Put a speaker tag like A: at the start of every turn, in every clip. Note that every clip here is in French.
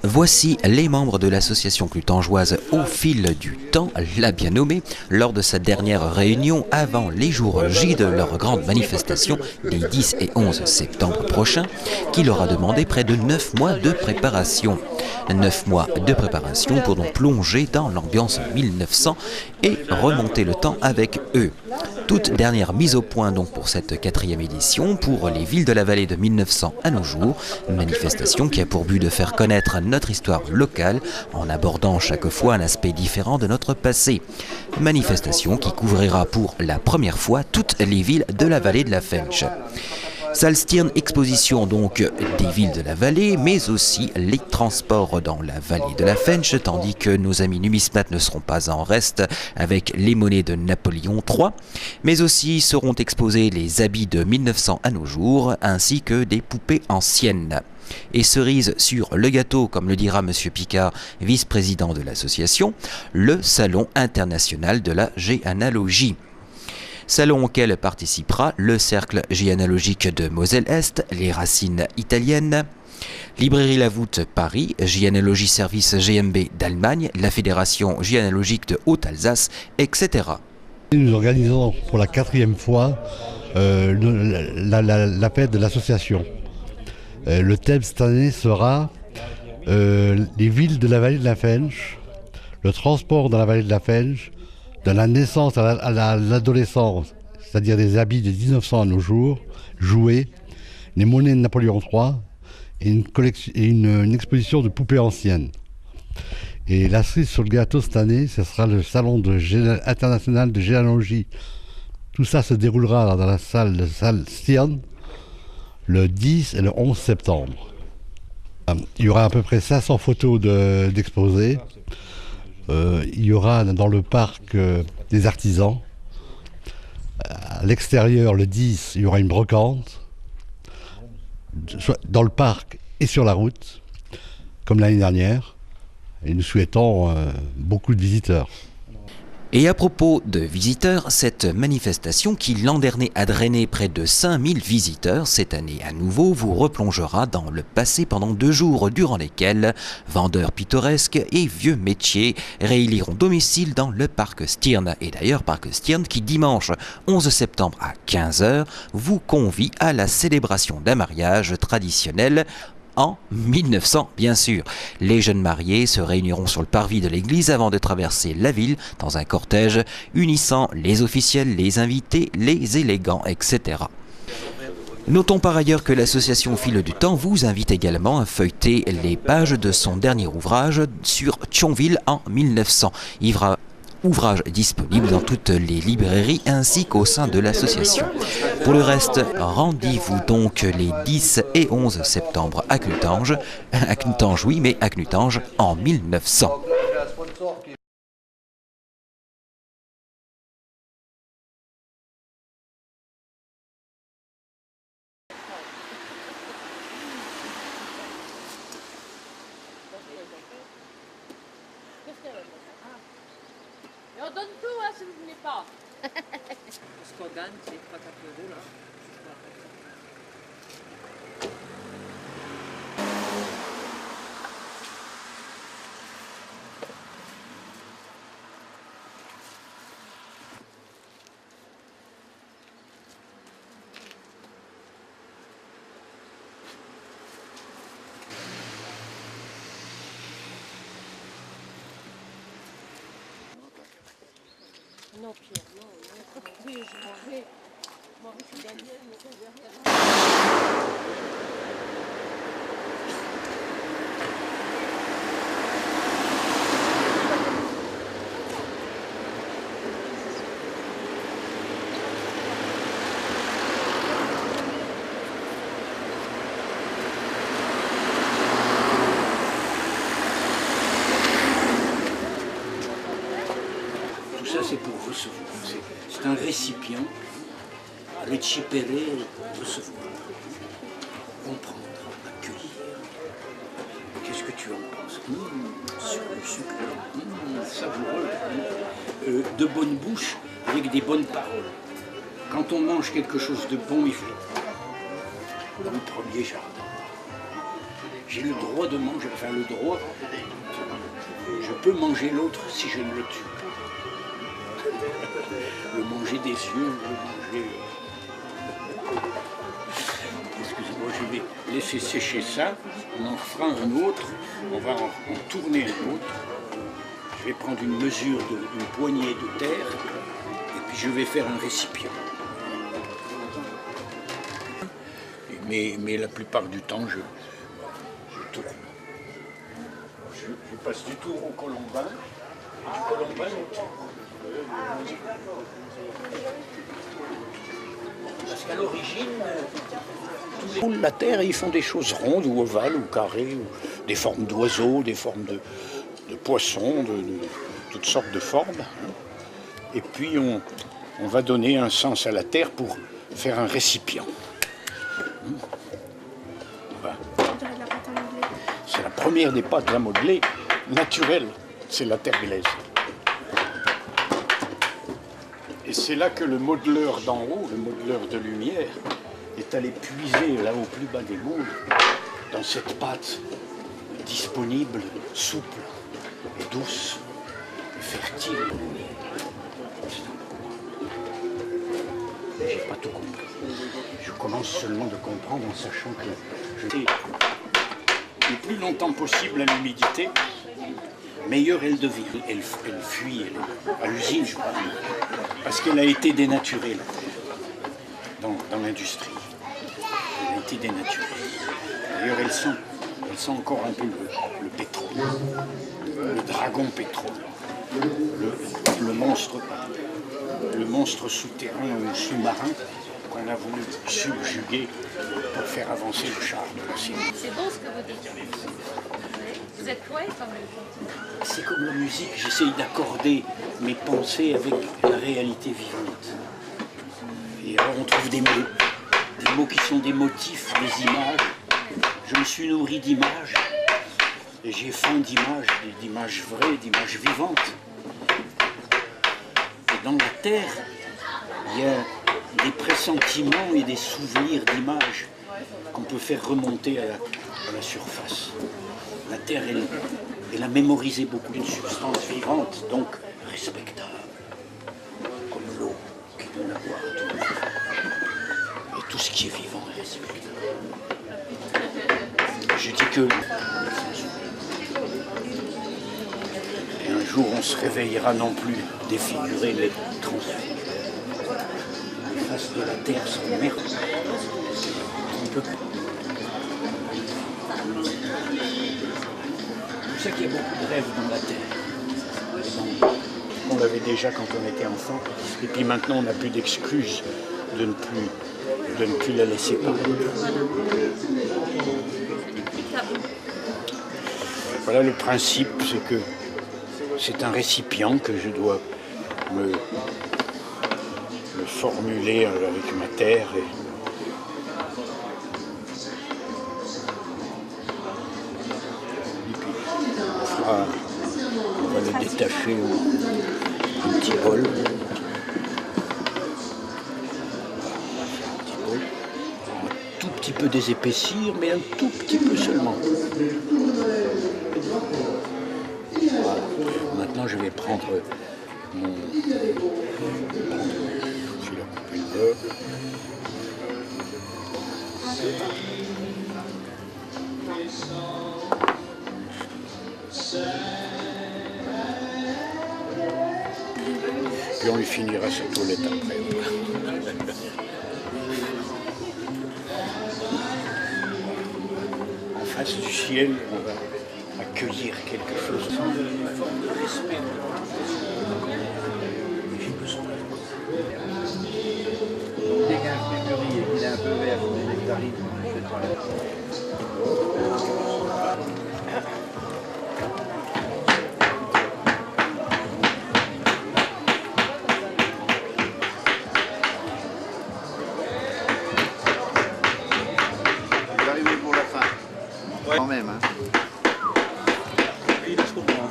A: Voici les membres de l'association clutangeoise Au fil du temps, l'a bien nommée, lors de sa dernière réunion avant les jours J de leur grande manifestation les 10 et 11 septembre prochains, qui leur a demandé près de 9 mois de préparation. 9 mois de préparation pour donc plonger dans l'ambiance 1900 et remonter le temps avec eux. Toute dernière mise au point donc pour cette 4e édition pour les villes de la vallée de 1900 à nos jours, une manifestation qui a pour but de faire connaître notre histoire locale en abordant chaque fois un aspect différent de notre passé. Manifestation qui couvrira pour la première fois toutes les villes de la vallée de la Fensch. Salle Stirn exposition donc des villes de la vallée, mais aussi les transports dans la vallée de la Fensch, tandis que nos amis numismates ne seront pas en reste avec les monnaies de Napoléon III, mais aussi seront exposés les habits de 1900 à nos jours, ainsi que des poupées anciennes. Et cerise sur le gâteau, comme le dira M. Picard, vice-président de l'association, le Salon international de la géanalogie. Salon auquel participera le Cercle géanalogique de Moselle-Est, les Racines italiennes, Librairie La Voûte Paris, Géanalogie Service GmbH d'Allemagne, la Fédération géanalogique de Haute-Alsace, etc.
B: Nous organisons pour la 4e fois la fête de l'association. Le thème cette année sera les villes de la vallée de la Fensch, le transport dans la vallée de la Fensch, de la naissance à l'adolescence, c'est-à-dire des habits de 1900 à nos jours, jouets, les monnaies de Napoléon III et une exposition de poupées anciennes. Et la cerise sur le gâteau cette année, ce sera le salon international de géanalogie. Tout ça se déroulera dans la salle Stirn le 10 et le 11 septembre. Il y aura à peu près 500 photos d'exposés. Il y aura dans le parc des artisans. À l'extérieur, le 10, il y aura une brocante. Dans le parc et sur la route, comme l'année dernière. Et nous souhaitons beaucoup de visiteurs.
A: Et à propos de visiteurs, cette manifestation qui l'an dernier a drainé près de 5000 visiteurs, cette année à nouveau vous replongera dans le passé pendant 2 jours durant lesquels vendeurs pittoresques et vieux métiers rééliront domicile dans le parc Stirn. Et d'ailleurs, parc Stirn qui dimanche 11 septembre à 15 h vous convie à la célébration d'un mariage traditionnel en 1900, bien sûr. Les jeunes mariés se réuniront sur le parvis de l'église avant de traverser la ville dans un cortège unissant les officiels, les invités, les élégants, etc. Notons par ailleurs que l'association Au fil du temps vous invite également à feuilleter les pages de son dernier ouvrage sur Thionville en 1900. Ouvrage disponible dans toutes les librairies ainsi qu'au sein de l'association. Pour le reste, rendez-vous donc les 10 et 11 septembre à Clutange oui, mais à Clutange en 1900.
C: Et on donne tout, hein, si vous ne voulez pas.
D: Ce qu'on gagne, c'est 3-4 euros, là.
C: Non, Pierre, non. Oui, je m'en vais. Maurice et Daniel me sont derrière.
D: Ça, c'est pour recevoir. C'est un récipient, récipérer, recevoir, comprendre, accueillir. Qu'est-ce que tu en penses? Sur le sucre, savoureux, de bonne bouche, avec des bonnes paroles. Quand on mange quelque chose de bon, il faut dans le premier jardin. j'ai le droit de manger, enfin le droit, je peux manger l'autre si je ne le tue pas. Le manger des yeux, le manger... Excusez-moi, je vais laisser sécher ça, on en fera un autre, on va en tourner un autre. Je vais prendre une mesure d'une poignée de terre et puis je vais faire un récipient. Mais la plupart du temps, je tourne. Je passe du tour au colombin. Du colombin au tour. Parce qu'à l'origine, tous les la terre, ils font des choses rondes ou ovales ou carrées, ou des formes d'oiseaux, des formes de poissons, de toutes sortes de formes. Et puis on va donner un sens à la terre pour faire un récipient. C'est la première des pâtes à modeler naturelle, c'est la terre glaise. Et c'est là que le modeleur d'en haut, le modeleur de lumière, est allé puiser là au plus bas des mondes dans cette pâte disponible, souple et douce et fertile. J'ai pas tout compris. Je commence seulement de comprendre en sachant que je fais le plus longtemps possible à l'humidité, meilleure elle devient. Elle fuit, à l'usine, je crois, parce qu'elle a été dénaturée, la terre, dans l'industrie. Elle a été dénaturée. D'ailleurs, elle sent encore un peu le pétrole, le dragon pétrole, le monstre souterrain ou sous-marin qu'on a voulu subjuguer pour faire avancer le char de la Syrie.
C: C'est beau ce que vous dites. Vous êtes poète en même temps.
D: C'est comme la musique, j'essaye d'accorder mes pensées avec la réalité vivante. Et alors on trouve des mots qui sont des motifs, des images. Je me suis nourri d'images, et j'ai faim d'images vraies, d'images vivantes. Et dans la terre, il y a des pressentiments et des souvenirs d'images qu'on peut faire remonter à la surface. La terre, elle a mémorisé beaucoup d'une substance vivante, donc respectable, comme l'eau qui donne à boire à tout le monde. Et tout ce qui est vivant est respectable. Je dis que et un jour on se réveillera non plus défiguré mais transfiguré. Les faces de la terre sont merveilleuses. On peut pas. C'est pour ça qu'il y a beaucoup de rêves dans la terre. On l'avait déjà quand on était enfant, et puis maintenant on n'a plus d'excuses de ne plus la laisser parler. Voilà le principe, c'est que c'est un récipient que je dois me formuler avec ma terre. Et puis on va le détacher un petit bol. Tout petit peu désépaissir, mais un tout petit peu seulement. Voilà. Maintenant, je vais prendre mon... Je vais leur couper le beurre. Puis on lui finira sa toilette après. En face du ciel, on va accueillir quelque chose. Une forme de respect. J'ai besoin.
E: Dès qu'un fruit mûrit et qu'il est un peu vert, comme les nectarines, je fais pas la
F: quand même. Hein.
E: Il est trop grand.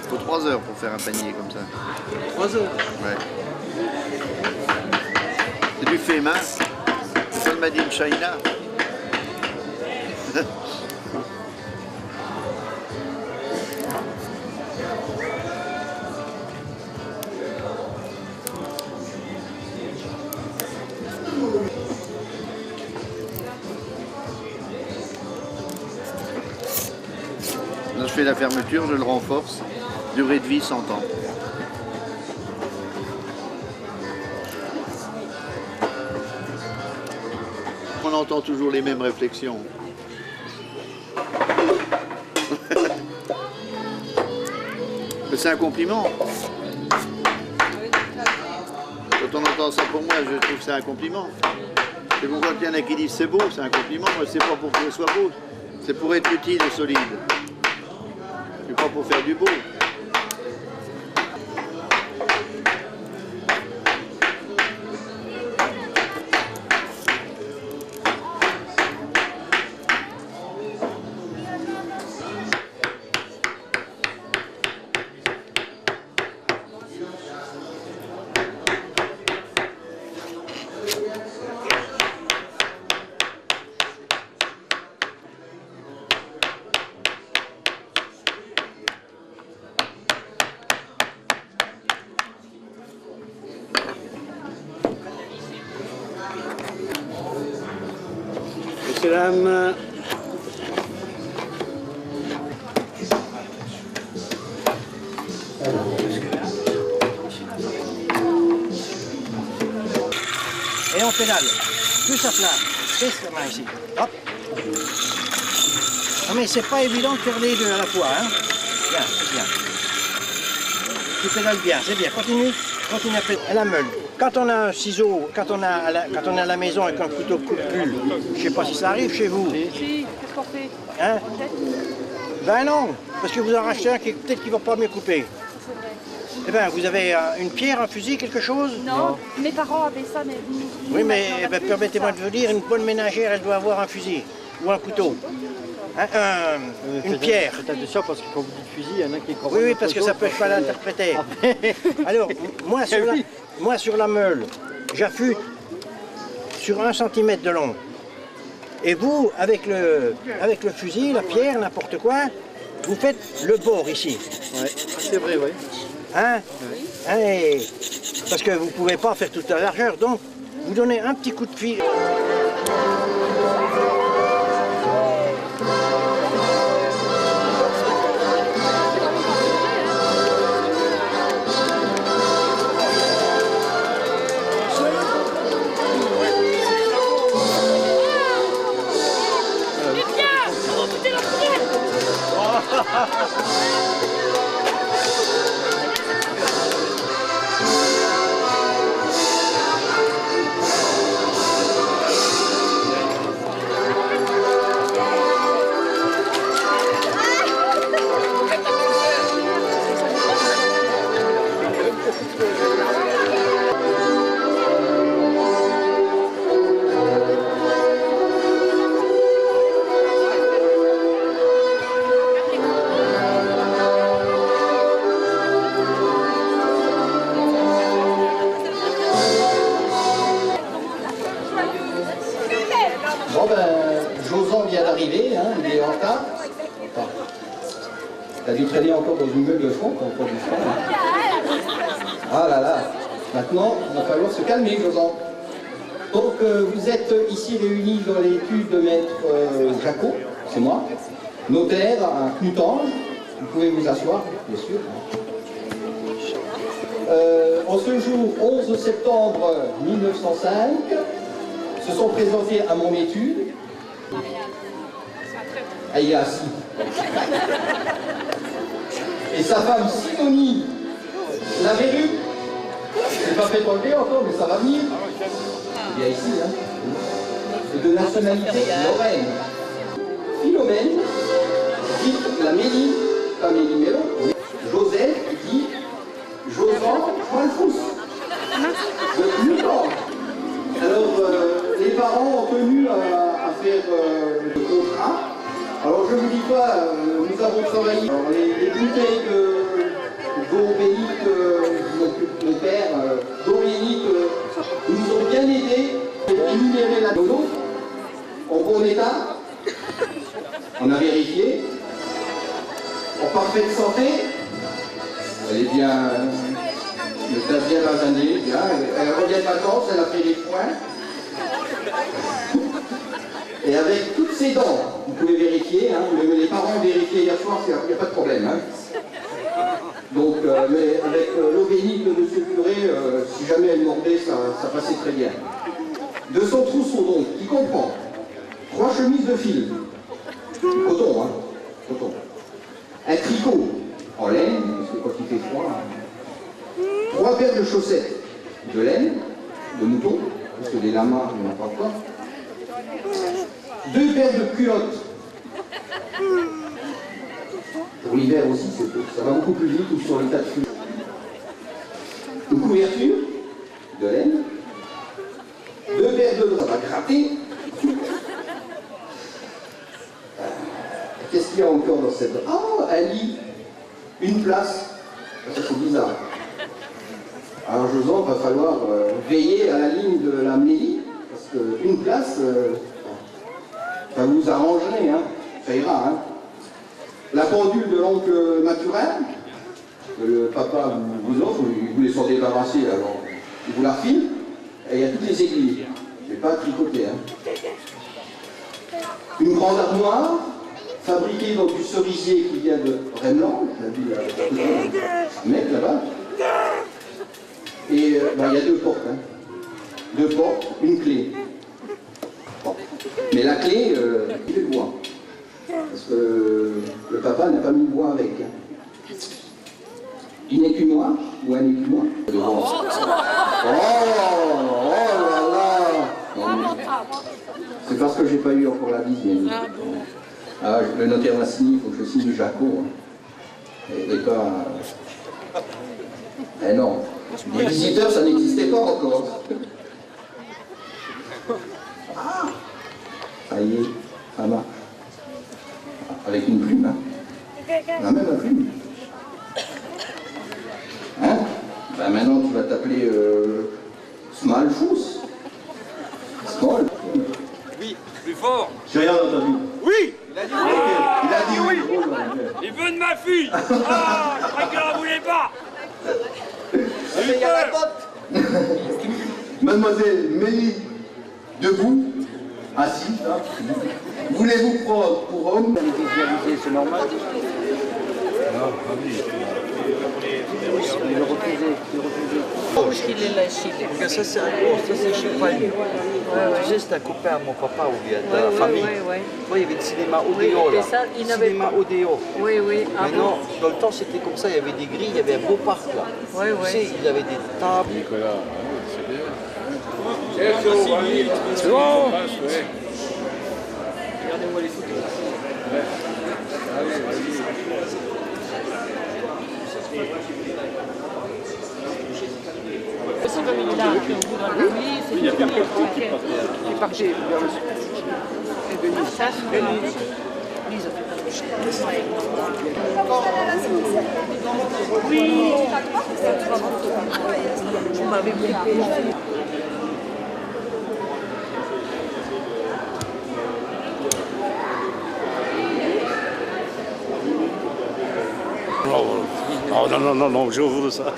F: Il faut 3 heures pour faire un panier comme ça.
E: 3 heures.
F: Ouais. C'est du fait main. C'est le Made in China. Là, je fais la fermeture, je le renforce. Durée de vie 100 ans. On entend toujours les mêmes réflexions. Mais c'est un compliment. Quand on entend ça pour moi, je trouve que c'est un compliment. Et bon, quand il y en a qui disent c'est beau, c'est un compliment. Moi, c'est pas pour que ce soit beau. C'est pour être utile et solide. C'est pas pour faire du beau.
D: Salam.
E: Et on pédale. Plus à plat. Fais la main ici. Hop. Non mais c'est pas évident de faire les deux à la fois. Hein. Bien, bien. Tu pédales bien, c'est bien. Continue. Continue à pédaler. À la meule. Quand on a un ciseau, quand on est à la maison avec un couteau de coupe-bulle, je sais pas si ça arrive chez vous.
C: Si, qu'est-ce qu'on fait?
E: Hein? Ben non, parce que vous en rachetez un qui peut-être qui va pas mieux couper. Eh ben, vous avez une pierre, un fusil, quelque chose?
C: Non, mes parents avaient ça, mais...
E: Oui, mais ben, permettez-moi de vous dire, une bonne ménagère, elle doit avoir un fusil ou un couteau. Hein, une pierre.
G: Peut-être de ça, parce que quand vous dites fusil, il y en a qui comprennent.
E: Oui, oui, parce que ça peut être mal interprété. Alors, moi sur la meule, j'affûte sur 1 cm de long. Et vous, avec le fusil, la pierre, n'importe quoi, vous faites le bord ici.
G: Ouais, c'est vrai, oui.
E: Hein? Hein, parce que vous ne pouvez pas faire toute la largeur, donc vous donnez un petit coup de fil.
H: Bon ben, Josan vient d'arriver, hein, il est en retard. Enfin, t'as dû traîner encore dans une meule de front, encore du front. Hein. Ah là là, maintenant, il va falloir se calmer, Josan. Donc, vous êtes ici réunis dans l'étude de maître Jacot, c'est moi, notaire à Knutange. Vous pouvez vous asseoir, bien sûr. En ce jour 11 septembre 1905, se sont présentés à mon étude. Ah, il est assis. Et sa femme Sidonie Laverue, c'est pas fait enlever encore, mais ça va venir. Il est ici, hein. De nationalité lorraine. Philomène, dite la Mélie, pas Mélie Mélo, Joseph, dit Josan Schmalfous, de Knutange. Alors, les parents ont tenu à faire le contrat. Alors, je ne vous dis pas, nous avons travaillé. Alors, les bouteilles d'eau bénite, mon père, d'eau bénite, nous ont bien aidés. Énumérer la de l'eau en bon état. On a vérifié. En parfaite santé. Elle est bien... Elle est bien basanée, bien. Elle revient de vacances, elle a pris les points. Et avec toutes ses dents, vous pouvez vérifier, hein, même les parents ont vérifié hier soir, il n'y a pas de problème. Hein. Donc, mais avec l'eau bénite de M. le curé, si jamais elle mordait, ça passait très bien. De son trousseau, donc, qui comprend 3 chemises de fil, coton, hein, coton. Un tricot en laine, parce que quand il fait froid, 3 paires de chaussettes de laine, de mouton, parce que des lamas, il n'y en a pas encore. 2 paires de culottes. Pour l'hiver aussi, ça va beaucoup plus vite ou sur le tas de fil. Une couverture de laine. 2 paires de draps, ça va gratter. Qu'est-ce qu'il y a encore dans cette... Ah, un lit. Une place. Ça, c'est bizarre. Alors, Josan, va falloir veiller à la ligne de la mairie, parce qu'une place, ça vous arrangerez, hein. Ça ira. Hein. La pendule de l'oncle Mathurin, que le papa vous offre, il voulait s'en débarrasser, alors il vous la refile, et il y a toutes les aiguilles. Je ne vais pas tricoter. Hein. Une grande armoire, fabriquée dans du cerisier qui vient de Remeland, un mec là-bas. Et il y a 2 portes. Hein. 2 portes, une clé. Bon. Mais la clé, il fait le bois. Parce que le papa n'a pas mis le bois avec. Hein. Une écumoire ou un écumoire. Oh là là. C'est parce que j'ai pas eu encore la bise. Ah, le notaire m'a signé, il faut que je signe du Jaco. Hein. Et pas... Eh non. Les visiteurs, ça n'existait pas encore. Ah, ça y est, ça marche. Avec une plume, hein. On a même la plume. Hein? Ben maintenant, tu vas t'appeler Small Fous. Small.
I: Oui, plus fort.
F: J'ai rien entendu.
I: Oui.
F: Il a dit oui. Il a dit oui.
I: Il veut de ma fille. Ah, je croyais qu'elle en voulait pas.
F: Il y a la pote. Mademoiselle Mélie, debout, assise, là. Voulez-vous prendre pour homme?
E: Visualiser, c'est normal. Il est refusé.
C: Parce qu'il est là, Chili.
G: Parce que ça, c'est un gros, ça, c'est chez Palais. Tu sais, c'est un copain à mon papa ou bien de la famille. Tu vois, il y avait le cinéma Odéo, là.
C: Il n'avait
G: Cinéma
C: pas.
G: Odéo.
C: Oui, oui. Ah
G: Maintenant, dans le temps, c'était comme ça, il y avait des grilles, il y avait un beau parc, là.
C: Oui,
G: Tu sais, il y avait des tables.
I: C'est bon.
G: Regardez-moi les photos.
C: C'est comme il est là, puis on voudra le oui, c'est tout.
G: Il est parti vers le sud. Et Denise.
C: Ça, c'est Denise. Lise. Oui. Vous m'avez pris.
D: Oh non, j'ouvre ça.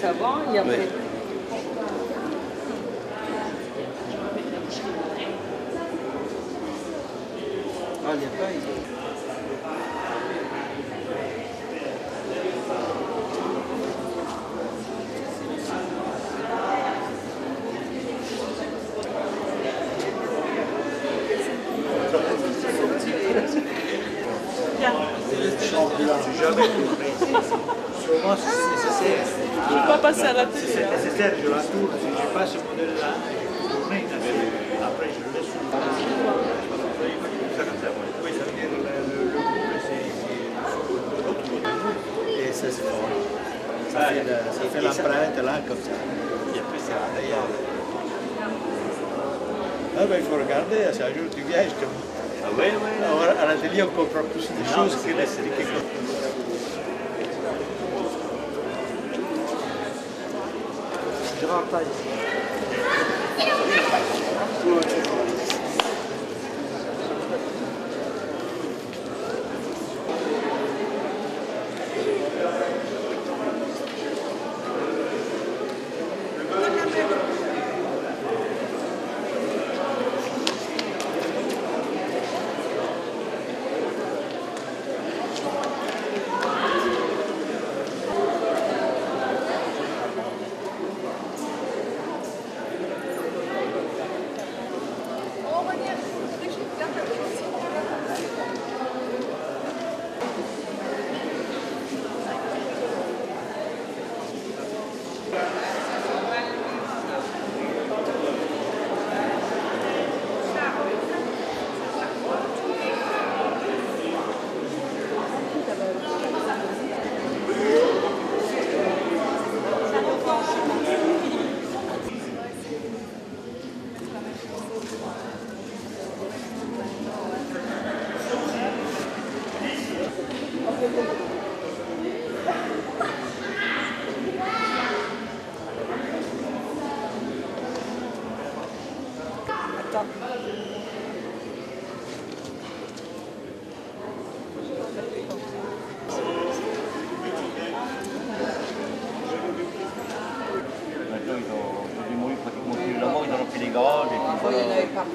C: Ça va, il y a peut-être.
G: Ah, il n'y a pas,
E: Sûrement, si c'est nécessaire.
C: Je ne vais pas passer à la télé.
D: C'est nécessaire, je la tourne. Si je passe ce modèle-là, tourner, après je le laisse sur le oui, ça veut dire le couple, c'est de l'autre côté. Et ça se forme. Ça fait l'empreinte là, comme ça. Et après, c'est derrière. Ah ben, il faut regarder, si un jour tu viens, je te montre. Ah oui, oui. Alors, à l'atelier, on comprend plus de choses que les
E: Je rentre pas ici.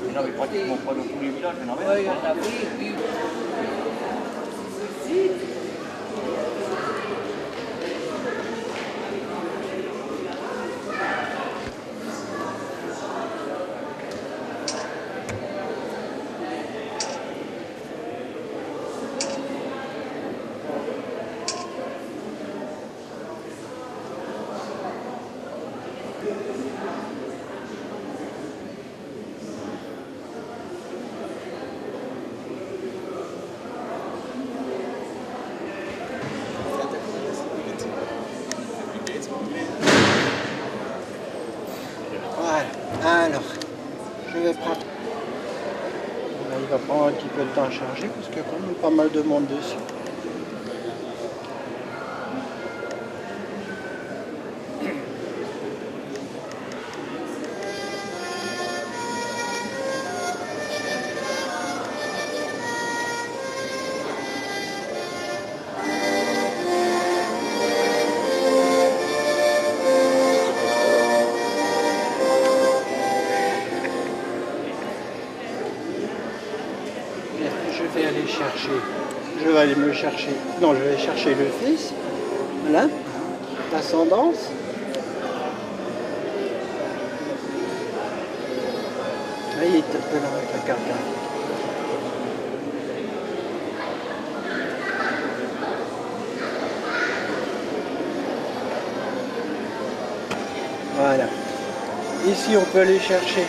D: Il n'y avait pratiquement pas de tous les villages, il y en avait.
C: Oui, il y en avait, oui.
E: Voilà, alors, je vais prendre... Là, il va prendre un petit peu de temps à charger parce qu'il y a quand même pas mal de monde dessus. Je vais aller me chercher, non, je vais chercher le fils, voilà, l'ascendance. Là, il est peut-être là avec la quelqu'un. Voilà. Ici, on peut aller chercher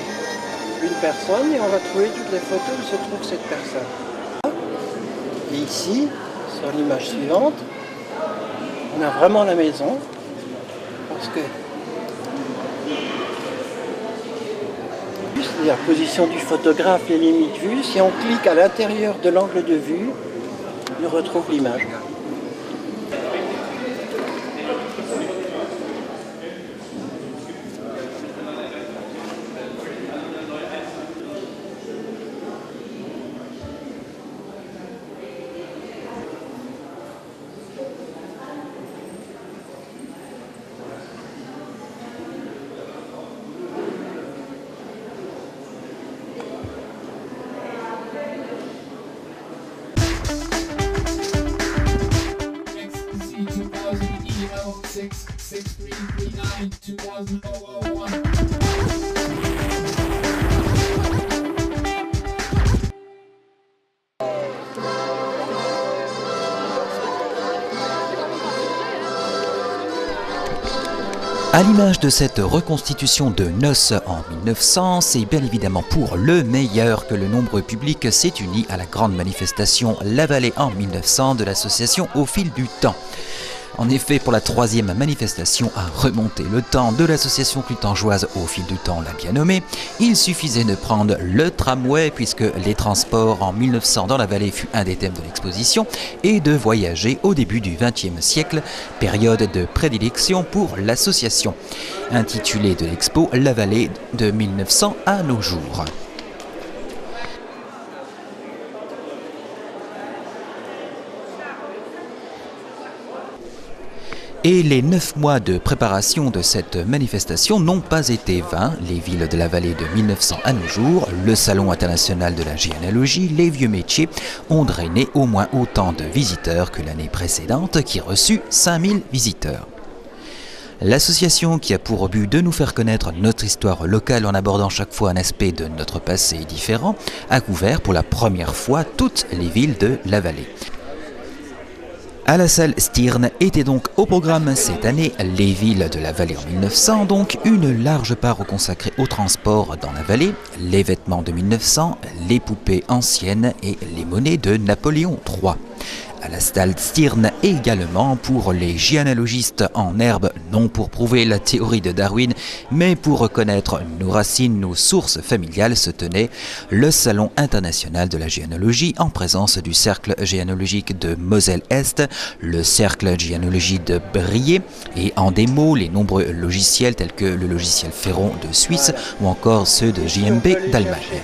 E: une personne et on va trouver toutes les photos où se trouve cette personne. Et ici, sur l'image suivante, on a vraiment la maison, parce que la position du photographe, les limites vues, si on clique à l'intérieur de l'angle de vue, on retrouve l'image.
A: À l'image de cette reconstitution de noces en 1900, c'est bien évidemment pour le meilleur que le nombreux public s'est uni à la grande manifestation La Vallée en 1900 de l'association Au Fil du Temps. En effet, pour la troisième manifestation à remonter le temps de l'association clutangeoise Au Fil du Temps, la bien nommée, il suffisait de prendre le tramway puisque les transports en 1900 dans la vallée fut un des thèmes de l'exposition et de voyager au début du XXe siècle, période de prédilection pour l'association, intitulée de l'expo La Vallée de 1900 à nos jours. Et les 9 mois de préparation de cette manifestation n'ont pas été vains. Les villes de la vallée de 1900 à nos jours, le Salon international de la généalogie, les vieux métiers ont drainé au moins autant de visiteurs que l'année précédente qui reçut 5000 visiteurs. L'association, qui a pour but de nous faire connaître notre histoire locale en abordant chaque fois un aspect de notre passé différent, a couvert pour la première fois toutes les villes de la vallée. À la salle Stirn était donc au programme cette année les villes de la vallée en 1900, donc une large part consacrée au transport dans la vallée, les vêtements de 1900, les poupées anciennes et les monnaies de Napoléon III. À la salle Stirn également pour les généalogistes en herbe, non pour prouver la théorie de Darwin, mais pour reconnaître nos racines, nos sources familiales, se tenait le Salon international de la généalogie en présence du Cercle généalogique de Moselle-Est, le Cercle généalogie de Briey et en démo les nombreux logiciels tels que le logiciel Ferron de Suisse ou encore ceux de JMB d'Allemagne.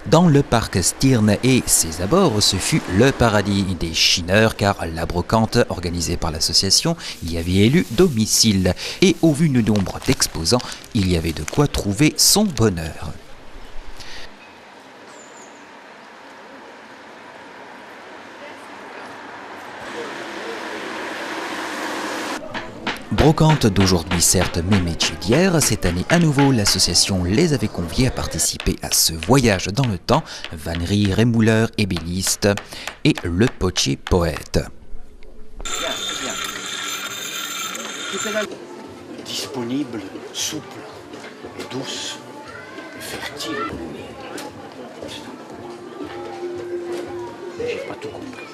A: Dans le parc Stirn et ses abords, ce fut le paradis des chineurs car la brocante organisée par l'association y avait élu domicile. Et au vu du nombre d'exposants, il y avait de quoi trouver son bonheur. Brocante d'aujourd'hui certes, mais métier d'hier, cette année à nouveau l'association les avait conviés à participer à ce voyage dans le temps, vannerie, rémouleur, ébéniste et le potier poète.
D: Disponible, souple et douce, et fertile. J'ai pas tout compris.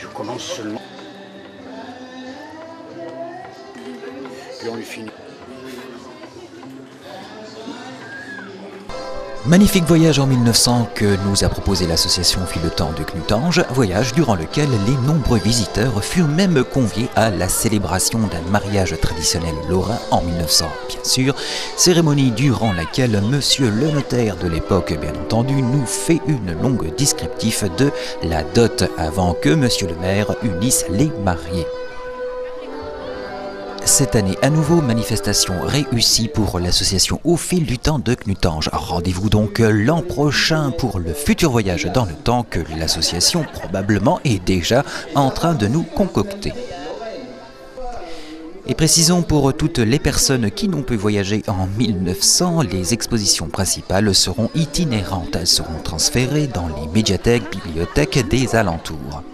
D: Je commence seulement. Et on lui finit.
A: Magnifique voyage en 1900 que nous a proposé l'association Fil de Temps de Clutange, voyage durant lequel les nombreux visiteurs furent même conviés à la célébration d'un mariage traditionnel lorrain en 1900, bien sûr, cérémonie durant laquelle monsieur le notaire de l'époque, bien entendu, nous fait une longue descriptif de la dot avant que monsieur le maire unisse les mariés. Cette année, à nouveau, manifestation réussie pour l'association Au Fil du Temps de Clutange. Rendez-vous donc l'an prochain pour le futur voyage dans le temps que l'association probablement est déjà en train de nous concocter. Et précisons pour toutes les personnes qui n'ont pu voyager en 1900, les expositions principales seront itinérantes. Elles seront transférées dans les médiathèques, bibliothèques des alentours.